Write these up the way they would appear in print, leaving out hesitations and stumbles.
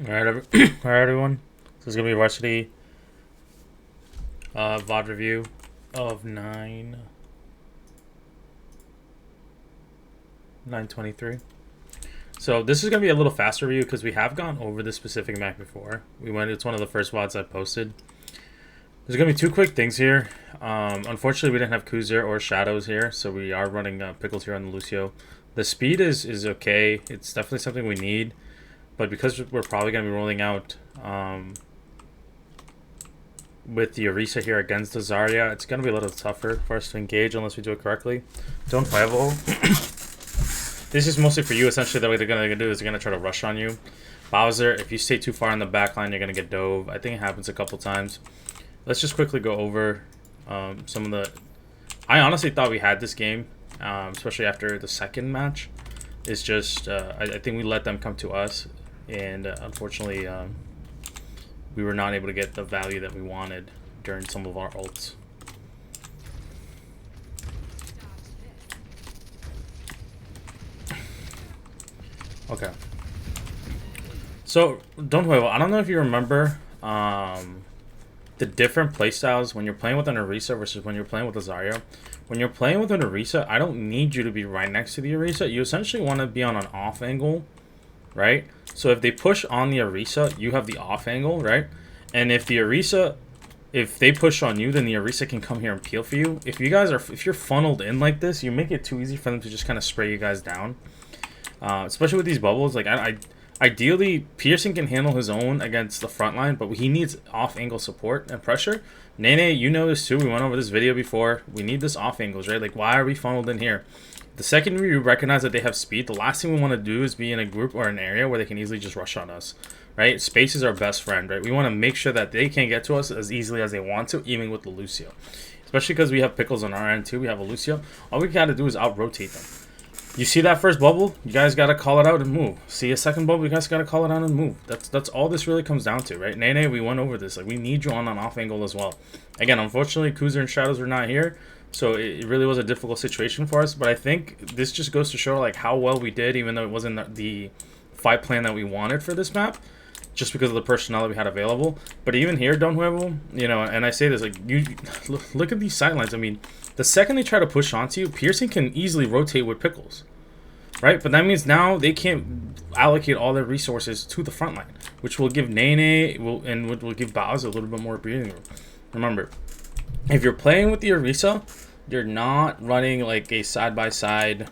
Alright, alright, everyone. This is gonna be a Varsity VOD review of 923. So this is gonna be a little faster review because we have gone over this specific map before. It's one of the first VODs I posted. There's gonna be two quick things here. Unfortunately, we didn't have Kuzer or Shadows here, so we are running Pickles here on the Lucio. The speed is okay. It's definitely something we need. But because we're probably going to be rolling out with the Orisa here against the Zarya, it's going to be a little tougher for us to engage unless we do it correctly. Don't rival. This is mostly for you. Essentially, what they're going to do is they're going to try to rush on you. Bowser, if you stay too far in the back line, you're going to get dove. I think it happens a couple times. Let's just quickly go over some of the... I honestly thought we had this game, especially after the second match. It's just, I think we let them come to us. And unfortunately, we were not able to get the value that we wanted during some of our ults. Okay. So, don't worry. I don't know if you remember the different playstyles when you're playing with an Orisa versus when you're playing with a Zarya. When you're playing with an Orisa, I don't need you to be right next to the Orisa. You essentially want to be on an off angle, right? So if they push on the Orisa, you have the off angle, right? And if the Orisa, if they push on you, then the Orisa can come here and peel for you. If you're funneled in like this, you make it too easy for them to just kind of spray you guys down. Especially with these bubbles, like ideally, Piercing can handle his own against the front line, but he needs off angle support and pressure. Nene, you know this too. We went over this video before. We need this off angles, right? Like, why are we funneled in here? The second we recognize that they have speed, the last thing we want to do is be in a group or an area where they can easily just rush on us, right? Space is our best friend, right? We want to make sure that they can't get to us as easily as they want to, even with the Lucio. Especially because we have Pickles on our end too. We have a Lucio. All we got to do is out-rotate them. You see that first bubble? You guys got to call it out and move. See a second bubble? You guys got to call it out and move. That's all this really comes down to, right? Nene, we went over this. Like, we need you on an off angle as well. Again, unfortunately, Kuzer and Shadows were not here. So it really was a difficult situation for us, but I think this just goes to show like how well we did, even though it wasn't the fight plan that we wanted for this map, just because of the personnel that we had available. But even here, Don Huevo, you know, and I say this, like, you look at these sidelines. I mean, the second they try to push onto you, Piercing can easily rotate with Pickles, right? But that means now they can't allocate all their resources to the front line, which will give Nene and will give Bowser a little bit more breathing room. Remember, if you're playing with the Orisa, you're not running like a side-by-side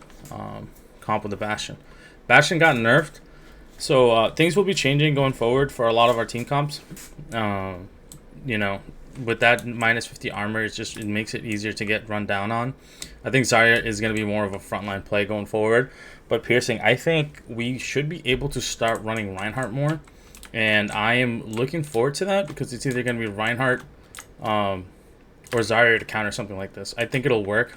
comp with the Bastion. Bastion got nerfed, so things will be changing going forward for a lot of our team comps. You know, with that minus 50 armor, it makes it easier to get run down on. I think Zarya is going to be more of a frontline play going forward. But Piercing, I think we should be able to start running Reinhardt more. And I am looking forward to that because it's either going to be Reinhardt or Zarya to counter something like this. I think it'll work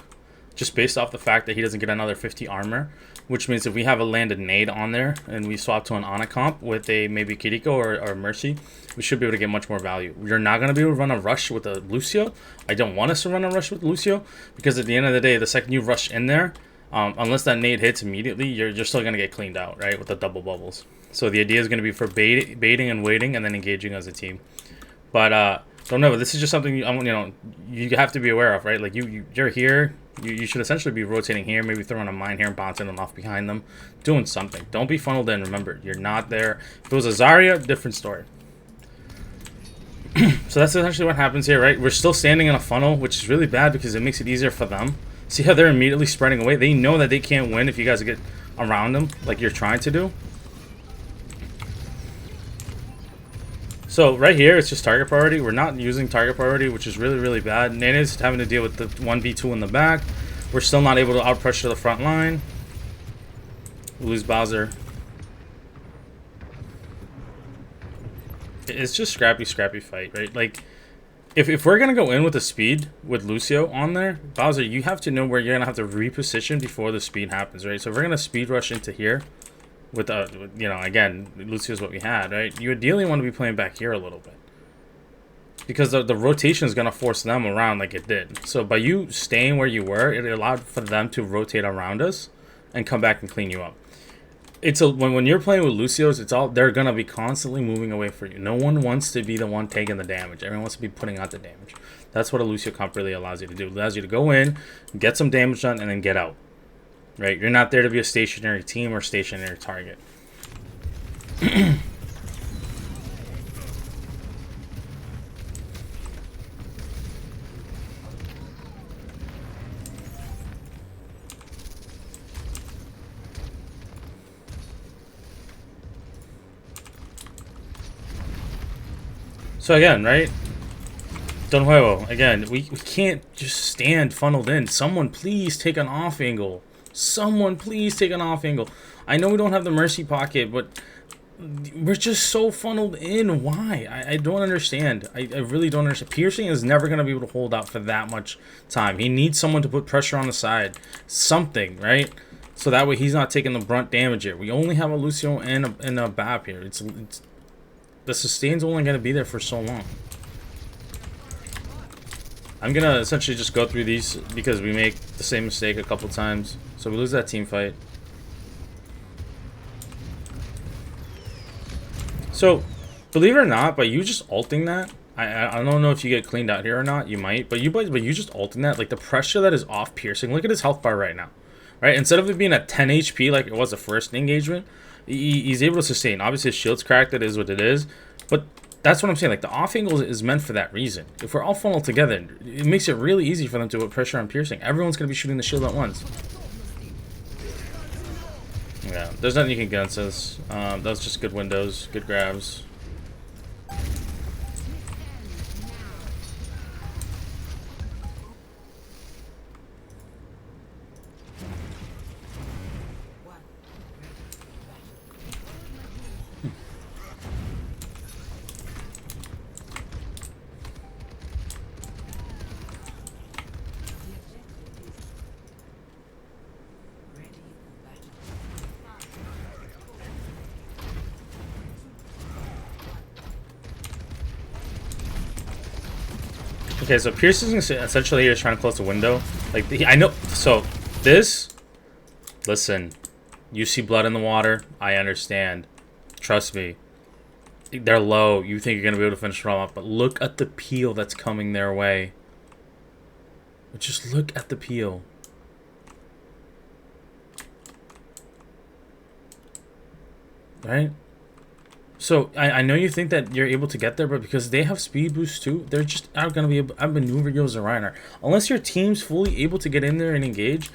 just based off the fact that he doesn't get another 50 armor, which means if we have a landed nade on there and we swap to an Ana comp with a maybe Kiriko or Mercy, we should be able to get much more value. You're not going to be able to run a rush with a Lucio. I don't want us to run a rush with Lucio because at the end of the day, the second you rush in there, unless that nade hits immediately, you're still going to get cleaned out, right, with the double bubbles. So the idea is going to be for baiting and waiting and then engaging as a team. But so no, this is just something you know you have to be aware of, right? Like you're here, you should essentially be rotating here, maybe throwing a mine here and bouncing them off behind them, doing something. Don't be funneled in. Remember, you're not there. If it was a Zarya, different story. So that's essentially what happens here, right? We're still standing in a funnel, which is really bad because it makes it easier for them. See how they're immediately spreading away? They know that they can't win if you guys get around them like you're trying to do. So right here, it's just target priority. We're not using target priority, which is really, really bad. Nene's having to deal with the 1v2 in the back. We're still not able to out-pressure the front line. We lose Bowser. It's just scrappy fight, right? Like, if we're going to go in with the speed with Lucio on there, Bowser, you have to know where you're going to have to reposition before the speed happens, right? So if we're going to speed rush into here, with you know, again, Lucio's what we had, right? You ideally want to be playing back here a little bit because the rotation is going to force them around like it did. So by you staying where you were, it allowed for them to rotate around us and come back and clean you up. it's a when you're playing with Lucios, it's all they're gonna be constantly moving away from you. No one wants to be the one taking the damage. Everyone wants to be putting out the damage. That's what a Lucio comp really allows you to do. It allows you to go in, get some damage done, and then get out. Right? You're not there to be a stationary team or stationary target. So again, right? Don Huevo, again, we can't just stand funneled in. Someone please take an off angle. Someone please take an off angle. I know we don't have the mercy pocket, but we're just so funneled in. Why? I don't understand. I really don't understand. Piercing is never going to be able to hold out for that much time. He needs someone to put pressure on the side. Something, right? So that way he's not taking the brunt damage here. We only have a Lucio and a Bab here. It's the sustain's only going to be there for so long. I'm going to essentially just go through these because we make the same mistake a couple times. So we lose that team fight. So, believe it or not, by you just ulting that, I don't know if you get cleaned out here or not. You might. But you just ulting that, like the pressure that is off piercing. Look at his health bar right now. Right? Instead of it being at 10 HP like it was the first engagement, he's able to sustain. Obviously, his shield's cracked. It is what it is. But that's what I'm saying. Like, the off angle is meant for that reason. If we're all funneled together, it makes it really easy for them to put pressure on piercing. Everyone's going to be shooting the shield at once. Yeah, there's nothing you can get against us. That was just good windows, good grabs. Okay, so Pierce is essentially here trying to close the window. Like, I know. So, this. Listen. You see blood in the water. I understand. Trust me. They're low. You think you're going to be able to finish them off. But look at the peel that's coming their way. Just look at the peel. Right? So, I know you think that you're able to get there, but because they have speed boost too, they're just not going to be able to maneuver you as a Reiner. Unless your team's fully able to get in there and engage,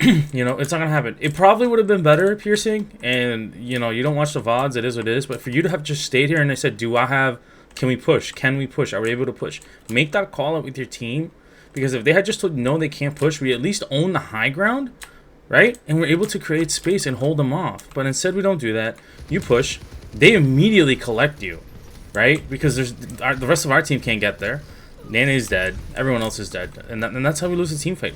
you know, it's not going to happen. It probably would have been better, Piercing, and, you know, you don't watch the VODs, it is what it is, but for you to have just stayed here and they said, can we push? Can we push? Are we able to push? Make that call out with your team, because if they had just told, no, they can't push, we at least own the high ground, right? And we're able to create space and hold them off. But instead, we don't do that. You push. They immediately collect you, right? Because the rest of our team can't get there. Nene's dead. Everyone else is dead. And that's how we lose the team fight.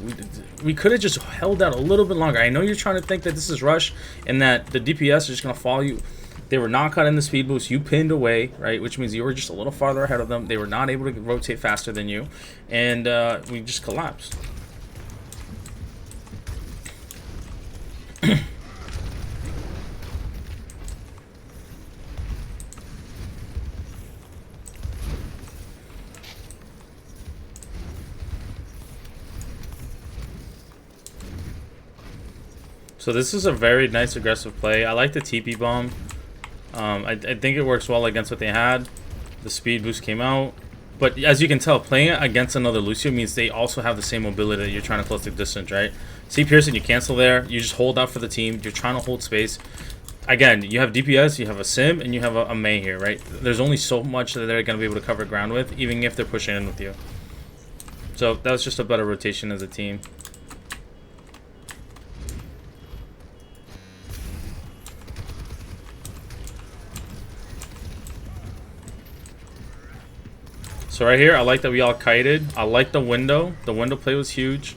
We could have just held out a little bit longer. I know you're trying to think that this is rush and that the DPS is just going to follow you. They were not caught in the speed boost. You pinned away, right? Which means you were just a little farther ahead of them. They were not able to rotate faster than you. And we just collapsed. So this is a very nice aggressive play. I like the TP bomb. I think it works well against what they had. The speed boost came out. But as you can tell, playing it against another Lucio means they also have the same mobility that you're trying to close the distance, right? See Pearson, you cancel there. You just hold out for the team. You're trying to hold space. Again, you have DPS, you have a Sim, and you have a Mei here, right? There's only so much that they're going to be able to cover ground with, even if they're pushing in with you. So that was just a better rotation as a team. So right here, I like that we all kited. I like the window. The window play was huge.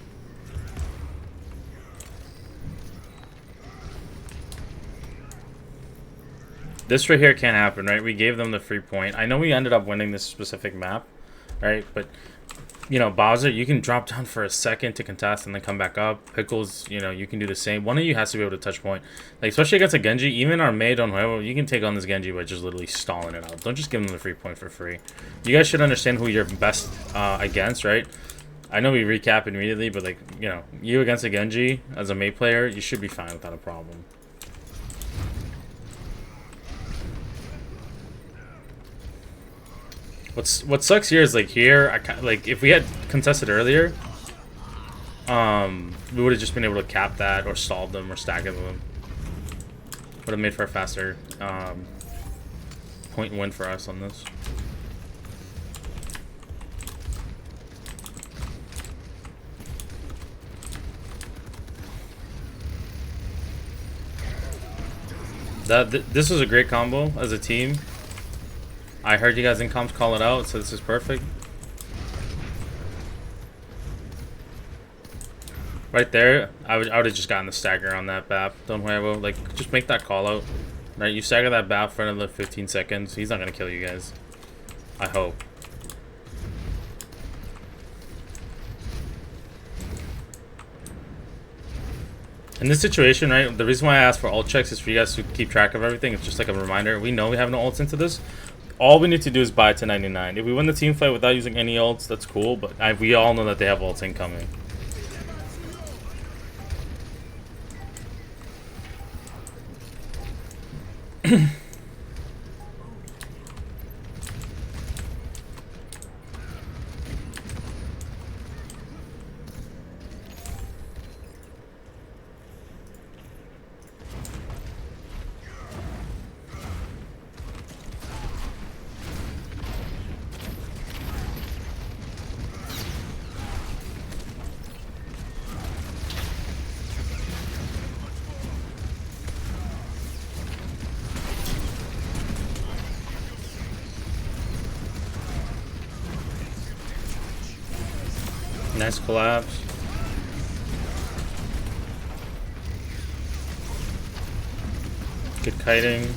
This right here can't happen, right? We gave them the free point. I know we ended up winning this specific map, right? But You know, Bowser, you can drop down for a second to contest and then come back up. Pickles, you know, you can do the same. One of you has to be able to touch point. Like, especially against a Genji, even our maid on whoever, you can take on this Genji by just literally stalling it out. Don't just give them the free point for free. You guys should understand who you're best against, right? I know we recap immediately, but, like, you know, you against a Genji as a maid player, you should be fine without a problem. What sucks here is, like, here, like, if we had contested earlier, we would have just been able to cap that or stall them or stack them. Would have made for a faster point win for us on this. This was a great combo as a team. I heard you guys in comms call it out, so this is perfect. Right there, I would have just gotten the stagger on that BAP. Don't worry, like, just make that call out. Right, you stagger that BAP for another 15 seconds. He's not gonna kill you guys. I hope. In this situation, right, the reason why I asked for ult checks is for you guys to keep track of everything. It's just like a reminder. We know we have no ults into this. All we need to do is buy to 99. If we win the team fight without using any ults, that's cool, but we all know that they have ults incoming. Nice collapse. Good kiting.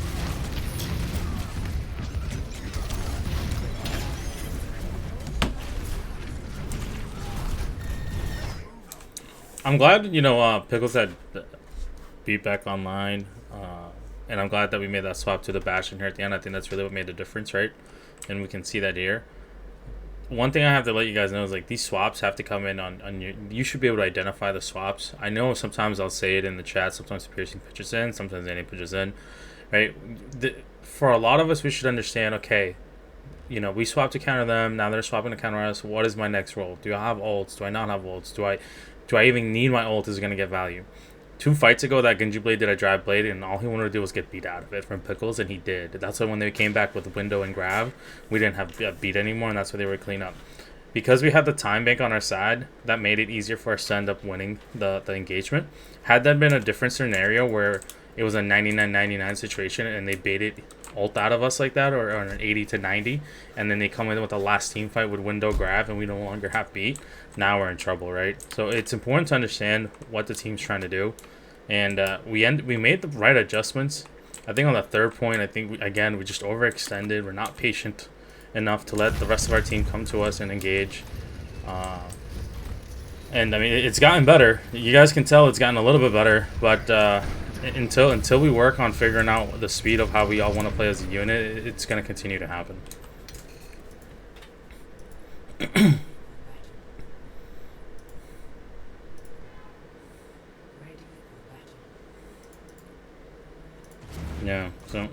I'm glad, you know, Pickles had beat back online, and I'm glad that we made that swap to the Bastion here at the end. I think that's really what made the difference, right? And we can see that here. One thing I have to let you guys know is, like, these swaps have to come in on your... You should be able to identify the swaps. I know sometimes I'll say it in the chat. Sometimes Piercing pitches in. Sometimes Danny pitches in. Right? For a lot of us, we should understand, okay, you know, we swap to counter them. Now they're swapping to counter us. What is my next role? Do I have ults? Do I not have ults? Do I even need my ult? Is it going to get value? 2 fights ago, that Genji Blade did a drive blade, and all he wanted to do was get beat out of it from Pickles, and he did. That's why when they came back with window and grab, we didn't have beat anymore, and that's why they were clean up. Because we had the time bank on our side, that made it easier for us to end up winning the engagement. Had that been a different scenario where it was a 99-99 situation and they baited ult out of us like that, or an 80 to 90, and then they come in with the last team fight with window grab and we no longer have beat, now we're in trouble, right? So it's important to understand what the team's trying to do, and we made the right adjustments. I think on the third point, I think we just overextended. We're not patient enough to let the rest of our team come to us and engage. And I mean, it's gotten better. You guys can tell it's gotten a little bit better, but until we work on figuring out the speed of how we all want to play as a unit, it's going to continue to happen. Yeah, so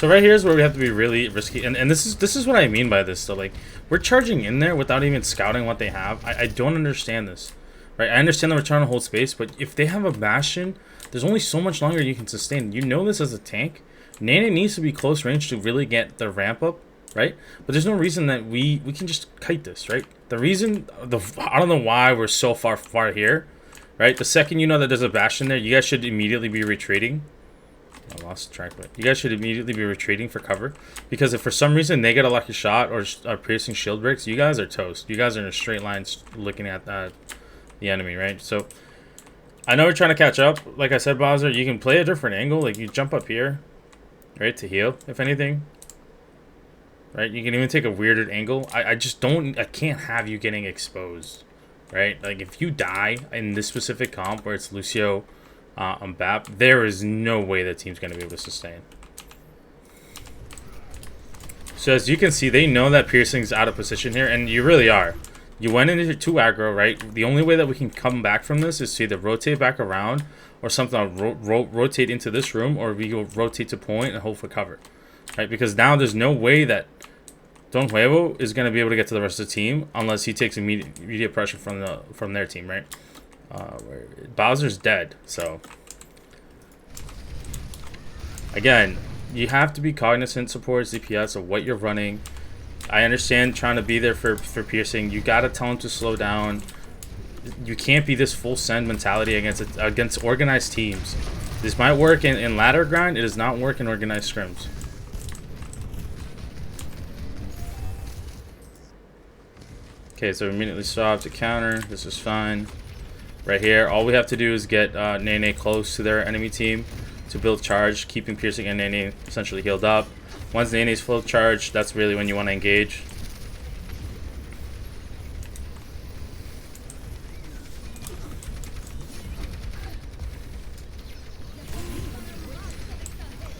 right here is where we have to be really risky, and this is what I mean by this. So, like, we're charging in there without even scouting what they have. I don't understand this, right? I understand that we're trying to hold space, but if they have a Bastion, there's only so much longer you can sustain. You know this as a tank. Nana needs to be close range to really get the ramp up, right? But there's no reason that we can just kite this, right? The reason, I don't know why we're so far here, right? The second you know that there's a Bastion there, you guys should immediately be retreating. I lost track, but you guys should immediately be retreating for cover, because if for some reason they get a lucky shot or are piercing shield breaks, you guys are toast. You guys are in a straight line looking at the enemy, right? So I know we're trying to catch up. Like I said, Bowser, you can play a different angle. Like, you jump up here, right, to heal, if anything. Right? You can even take a weirder angle. I just don't... I can't have you getting exposed. Right? Like, if you die in this specific comp where it's Lucio on BAP, there is no way the team's going to be able to sustain. So, as you can see, they know that Piercing's out of position here, and you really are. You went into 2 aggro, right? The only way that we can come back from this is to either rotate back around or something rotate into this room, or we go rotate to point and hope for cover. Right? Because now there's no way that Don Huevo is going to be able to get to the rest of the team unless he takes immediate pressure from their team, right? Bowser's dead, so... Again, you have to be cognizant, support DPS, of what you're running. I understand trying to be there for Piercing. You gotta tell him to slow down. You can't be this full send mentality against organized teams. This might work in ladder grind. It does not work in organized scrims. Okay, so we immediately swap to counter. This is fine. Right here, all we have to do is get Nene close to their enemy team to build charge, keeping Piercing and Nene essentially healed up. Once Nene's full charge, that's really when you want to engage.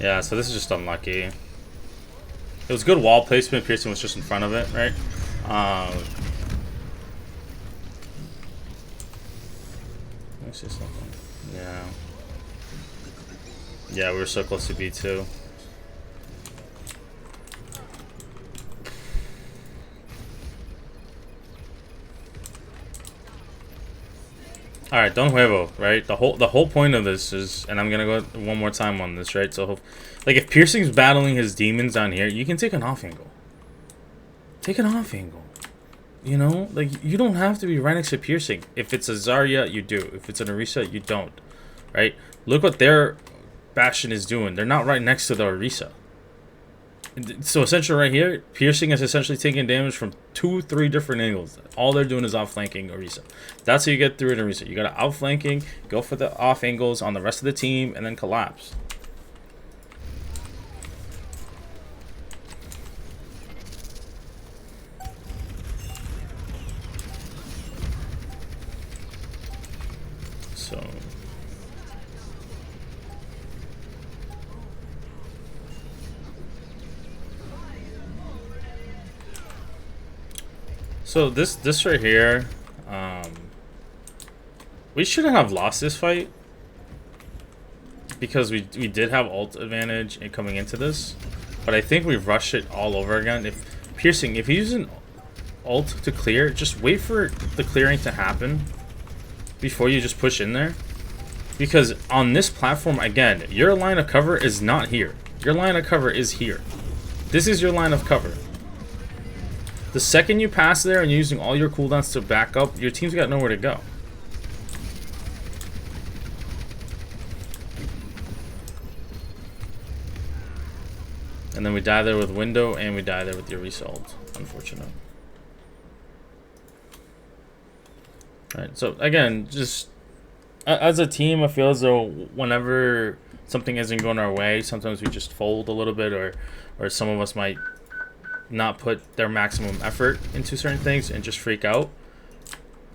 Yeah, so this is just unlucky. It was good wall placement. Piercing was just in front of it, right? Let me see something. Yeah. Yeah, we were so close to B2. All right, Don Huevo, right? The whole point of this is, and I'm gonna go one more time on this, right? So, like, if Piercing's battling his demons down here, you can take an off angle. Take an off angle. You know, like, you don't have to be right next to Piercing. If it's a Zarya, you do. If it's an Orisa, you don't. Right? Look what their Bastion is doing. They're not right next to the Orisa. So essentially right here, Piercing is essentially taking damage from 2-3 different angles. All they're doing is outflanking Orisa. That's how you get through an Orisa. You gotta outflanking, go for the off angles on the rest of the team, and then collapse. So this right here, we shouldn't have lost this fight because we did have ult advantage in coming into this, but I think we rushed it all over again. If Piercing, if he's using ult to clear, just wait for the clearing to happen before you just push in there, because on this platform, again, your line of cover is not here. Your line of cover is here. This is your line of cover. The second you pass there and you're using all your cooldowns to back up, your team's got nowhere to go. And then we die there with Window, and we die there with your result. Unfortunate. Alright, so again, just as a team, I feel as though whenever something isn't going our way, sometimes we just fold a little bit, or some of us might not put their maximum effort into certain things and just freak out.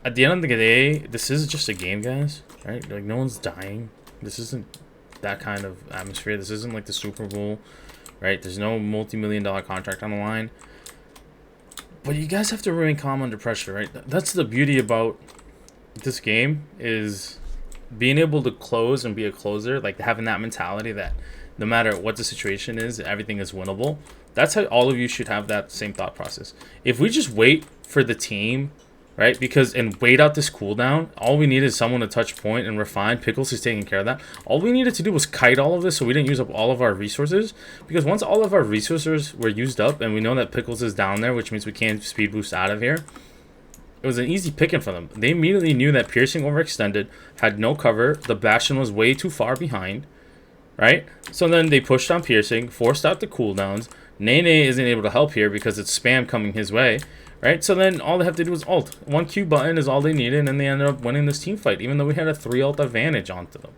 At the end of the day, this is just a game, guys, right? Like, no one's dying. This isn't that kind of atmosphere. This isn't like the Super Bowl, right? There's no multi-million-dollar contract on the line. But you guys have to remain calm under pressure, right? That's the beauty about this game, is being able to close and be a closer, like having that mentality that no matter what the situation is, everything is winnable. That's how all of you should have that same thought process. If we just wait for the team, right, and wait out this cooldown, all we need is someone to touch point and refine. Pickles is taking care of that. All we needed to do was kite all of this so we didn't use up all of our resources, because once all of our resources were used up and we know that Pickles is down there, which means we can't speed boost out of here, it was an easy picking for them. They immediately knew that Piercing overextended, had no cover, the Bastion was way too far behind, right? So then they pushed on Piercing, forced out the cooldowns. Nene isn't able to help here because it's spam coming his way, right? So then all they have to do is ult. One Q button is all they needed, and they ended up winning this team fight, even though we had a 3 ult advantage onto them.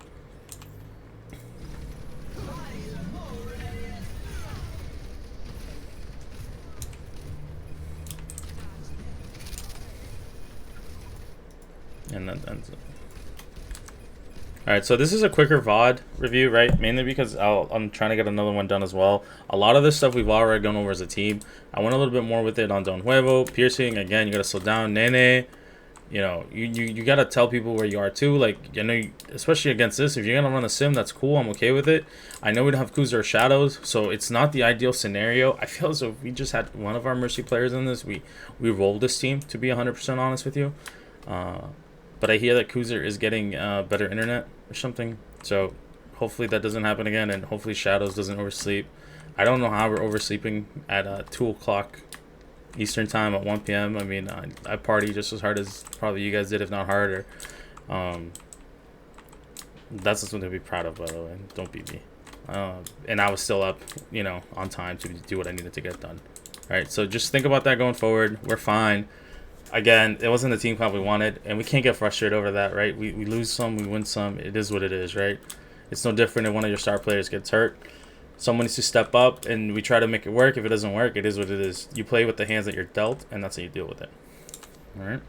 And that ends it. Alright, so this is a quicker VOD review, right? Mainly because I'm trying to get another one done as well. A lot of this stuff we've already gone over as a team. I went a little bit more with it on Don Huevo. Piercing, again, you gotta slow down. Nene, you know, you gotta tell people where you are too. Like, you know, especially against this, if you're gonna run a sim, that's cool. I'm okay with it. I know we don't have Kuzer or Shadows, so it's not the ideal scenario. I feel as though if we just had one of our Mercy players in this, we rolled this team, to be 100% honest with you. But I hear that Kuzer is getting better internet or something. So hopefully that doesn't happen again, and hopefully Shadows doesn't oversleep. I don't know how we're oversleeping at 2 o'clock Eastern time at 1 p.m. I mean, I party just as hard as probably you guys did, if not harder. That's something to be proud of, by the way. Don't beat me. And I was still up, you know, on time to do what I needed to get done. All right, so just think about that going forward. We're fine. Again, it wasn't the team comp we wanted, and we can't get frustrated over that, right? We lose some, we win some. It is what it is, right? It's no different if one of your star players gets hurt. Someone needs to step up, and we try to make it work. If it doesn't work, it is what it is. You play with the hands that you're dealt, and that's how you deal with it. All right?